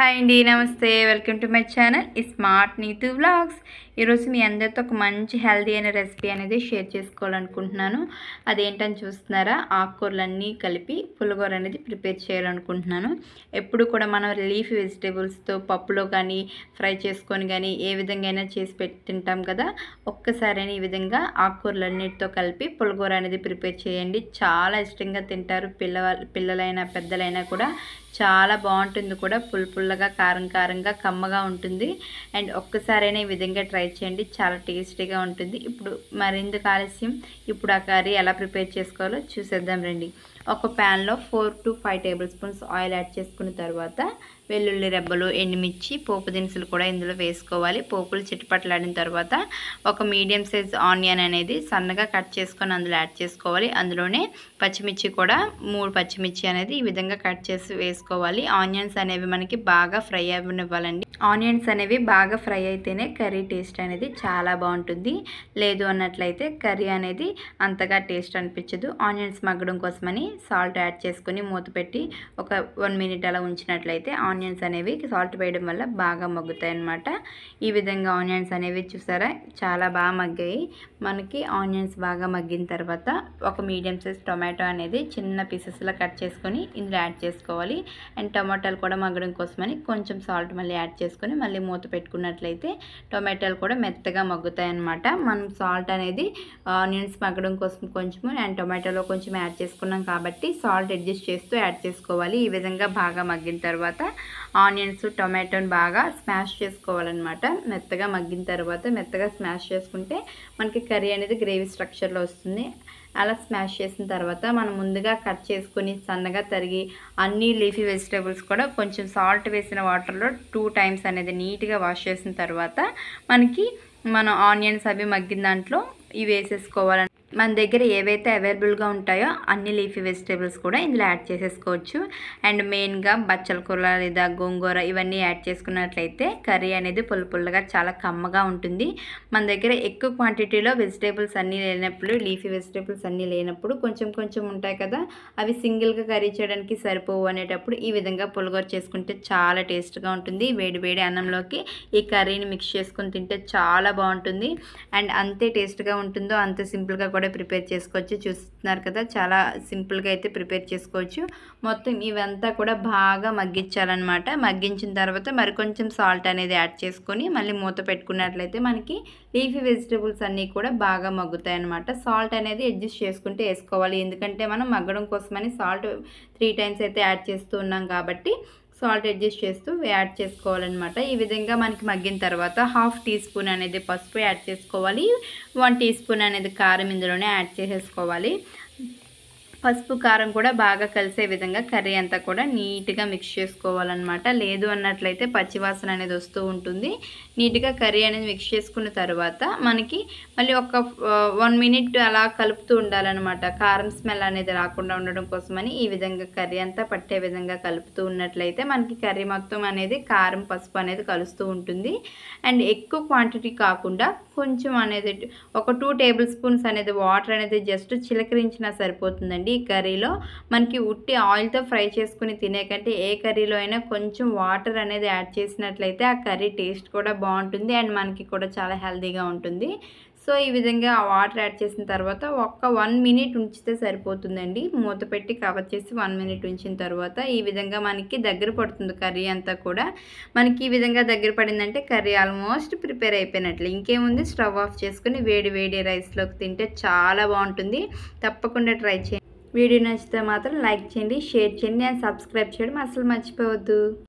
Hi అండి, నమస్తే. Welcome to my channel Smart Neetu Vlogs. ఈరోజు మీ అందరితో ఒక మంచి హెల్తీ అయిన రెసిపీ అనేది షేర్ చేసుకోవాలనుకుంటున్నాను. అదేంటని చూస్తున్నారా, ఆకుకూరలన్నీ కలిపి పులిహోర అనేది ప్రిపేర్ చేయాలనుకుంటున్నాను. ఎప్పుడు కూడా మనం లీఫ్ వెజిటేబుల్స్తో పప్పులో కానీ ఫ్రై చేసుకొని కానీ ఏ విధంగా అయినా చేసి పెట్టి తింటాం కదా. ఒక్కసారైనా ఈ విధంగా ఆకుకూరలన్నిటితో కలిపి పులిహోర అనేది ప్రిపేర్ చేయండి. చాలా ఇష్టంగా తింటారు పిల్లలైనా పెద్దలైనా కూడా. చాలా బాగుంటుంది కూడా, పుల్లగా కారంగా కమ్మగా ఉంటుంది. అండ్ ఒక్కసారైనా ఈ విధంగా ట్రై చేయండి, చాలా టేస్టీగా ఉంటుంది. ఇప్పుడు మరెందుకు ఆలస్యం, ఇప్పుడు ఆ కర్రీ ఎలా ప్రిపేర్ చేసుకోవాలో చూసేద్దాం రండి. ఒక ప్యాన్లో 4 to 5 table spoons oil add చేసుకున్న తర్వాత వెల్లుల్లి రెబ్బలు, ఎండుమిర్చి, పోపు దినుసులు కూడా ఇందులో వేసుకోవాలి. పోపులు చిటపటలాడిన తర్వాత ఒక మీడియం సైజ్ ఆనియన్ అనేది సన్నగా కట్ చేసుకొని అందులో యాడ్ చేసుకోవాలి. అందులోనే పచ్చిమిర్చి కూడా 3 పచ్చిమిర్చి అనేది ఈ విధంగా కట్ చేసి వేసుకోవాలి. ఆనియన్స్ అనేవి మనకి బాగా ఫ్రై అవ్వనివ్వాలండి. ఆనియన్స్ అనేవి బాగా ఫ్రై అయితేనే కర్రీ టేస్ట్ అనేది చాలా బాగుంటుంది. లేదు అన్నట్లయితే కర్రీ అనేది అంతగా టేస్ట్ అనిపించదు. ఆనియన్స్ మగ్గడం కోసమని సాల్ట్ యాడ్ చేసుకొని మూత పెట్టి ఒక 1 minute అలా ఉంచినట్లయితే ఆనియన్స్ అనేవి సాల్ట్ వేయడం వల్ల బాగా మగ్గుతాయి అన్నమాట. ఈ విధంగా ఆనియన్స్ అనేవి చూసారా చాలా బాగా మగ్గాయి. మనకి ఆనియన్స్ బాగా మగ్గిన తర్వాత ఒక మీడియం సైజ్ టొమాటో అనేది చిన్న పీసెస్లా కట్ చేసుకొని ఇందులో యాడ్ చేసుకోవాలి. అండ్ టొమాటోలు కూడా మగ్గడం కోసమని కొంచెం సాల్ట్ మళ్ళీ యాడ్ చేసుకొని మళ్ళీ మూత పెట్టుకున్నట్లయితే టొమాటోలు కూడా మెత్తగా మగ్గుతాయి అన్నమాట. మనం సాల్ట్ అనేది ఆనియన్స్ మగ్గడం కోసం కొంచెము అండ్ టొమాటోలో కొంచెం యాడ్ చేసుకున్నాం కాబట్టి సాల్ట్ అడ్జస్ట్ చేస్తూ యాడ్ చేసుకోవాలి. ఈ విధంగా బాగా మగ్గిన తర్వాత ఆనియన్స్ టొమాటోని బాగా స్మాష్ చేసుకోవాలన్నమాట. మెత్తగా మగ్గిన తర్వాత మెత్తగా స్మాష్ చేసుకుంటే మనకి కర్రీ అనేది గ్రేవీ స్ట్రక్చర్లో వస్తుంది. అలా స్మాష్ చేసిన తర్వాత మనం ముందుగా కట్ చేసుకొని సన్నగా తరిగి అన్ని లీఫీ వెజిటేబుల్స్ కూడా కొంచెం సాల్ట్ వేసిన వాటర్లో 2 times అనేది నీట్గా వాష్ చేసిన తర్వాత మనం ఆనియన్స్ అవి మగ్గిన దాంట్లో ఇవి వేసేసుకోవాలని. మన దగ్గర ఏవైతే అవైలబుల్గా ఉంటాయో అన్ని లీఫీ వెజిటేబుల్స్ కూడా ఇందులో యాడ్ చేసేసుకోవచ్చు. అండ్ మెయిన్గా బచ్చల కూర లేదా గోంగూర ఇవన్నీ యాడ్ చేసుకున్నట్లయితే కర్రీ అనేది పుల్లగా చాలా కమ్మగా ఉంటుంది. మన దగ్గర ఎక్కువ క్వాంటిటీలో వెజిటేబుల్స్ అన్నీ లేనప్పుడు, లీఫీ వెజిటేబుల్స్ అన్నీ లేనప్పుడు కొంచెం ఉంటాయి కదా, అవి సింగిల్గా కర్రీ చేయడానికి సరిపోవు అనేటప్పుడు ఈ విధంగా పులిహోర చేసుకుంటే చాలా టేస్ట్గా ఉంటుంది. వేడి అన్నంలోకి ఈ కర్రీని మిక్స్ చేసుకొని తింటే చాలా బాగుంటుంది. అండ్ అంతే టేస్ట్గా ఉంటుందో అంతే సింపుల్గా కూడా ప్రిపేర్ చేసుకోవచ్చు. చూస్తున్నారు కదా, చాలా సింపుల్గా అయితే ప్రిపేర్ చేసుకోవచ్చు. మొత్తం ఇవంతా కూడా బాగా మగ్గించాలన్నమాట. మగ్గించిన తర్వాత మరికొంచెం సాల్ట్ అనేది యాడ్ చేసుకొని మళ్ళీ మూత పెట్టుకున్నట్లయితే మనకి లీఫీ వెజిటేబుల్స్ అన్నీ కూడా బాగా మగ్గుతాయి అన్నమాట. సాల్ట్ అనేది అడ్జస్ట్ చేసుకుంటే వేసుకోవాలి, ఎందుకంటే మనం మగ్గడం కోసమని సాల్ట్ 3 times అయితే యాడ్ చేస్తూ ఉన్నాం కాబట్టి సాల్ట్ అడ్జస్ట్ చేస్తూ యాడ్ చేసుకోవాలన్నమాట. ఈ విధంగా మనకి మగ్గిన తర్వాత 1/2 teaspoon అనేది పసుపు యాడ్ చేసుకోవాలి. 1 teaspoon అనేది కారం ఇందులోనే యాడ్ చేసేసుకోవాలి. పసుపు కారం కూడా బాగా కలిసే విధంగా కర్రీ అంతా కూడా నీట్గా మిక్స్ చేసుకోవాలన్నమాట. లేదు అన్నట్లయితే పచ్చివాసన అనేది వస్తూ ఉంటుంది. నీట్గా కర్రీ అనేది మిక్స్ చేసుకున్న తర్వాత మనకి మళ్ళీ ఒక 1 minute అలా కలుపుతూ ఉండాలన్నమాట. కారం స్మెల్ అనేది రాకుండా ఉండడం కోసమని ఈ విధంగా కర్రీ అంతా పట్టే విధంగా కలుపుతూ ఉన్నట్లయితే మనకి కర్రీ మొత్తం అనేది కారం పసుపు అనేది కలుస్తూ ఉంటుంది. అండ్ ఎక్కువ క్వాంటిటీ కాకుండా కొంచెం అనేది ఒక 2 tablespoons అనేది వాటర్ అనేది జస్ట్ చిలకరించినా సరిపోతుందండి. ఈ కర్రీలో మనకి ఉట్టి ఆయిల్తో ఫ్రై చేసుకుని తినే కంటే ఏ కర్రీలో అయినా కొంచెం వాటర్ అనేది యాడ్ చేసినట్లయితే ఆ కర్రీ టేస్ట్ కూడా బాగుంటుంది అండ్ మనకి కూడా చాలా హెల్తీగా ఉంటుంది. సో ఈ విధంగా ఆ వాటర్ యాడ్ చేసిన తర్వాత ఒక్క 1 minute ఉంచితే సరిపోతుందండి. మూత పెట్టి కవర్ చేసి 1 minute ఉంచిన తర్వాత ఈ విధంగా మనకి దగ్గర పడుతుంది కర్రీ అంతా కూడా. మనకి ఈ విధంగా దగ్గర పడిందంటే కర్రీ ఆల్మోస్ట్ ప్రిపేర్ అయిపోయినట్లు. ఇంకేముంది, స్టవ్ ఆఫ్ చేసుకుని వేడి రైస్లోకి తింటే చాలా బాగుంటుంది. తప్పకుండా ట్రై చేయండి. వీడియో నచ్చితే మాత్రం లైక్ చేయండి, షేర్ చేయండి అండ్ సబ్స్క్రైబ్ చేయడం అసలు మర్చిపోవద్దు.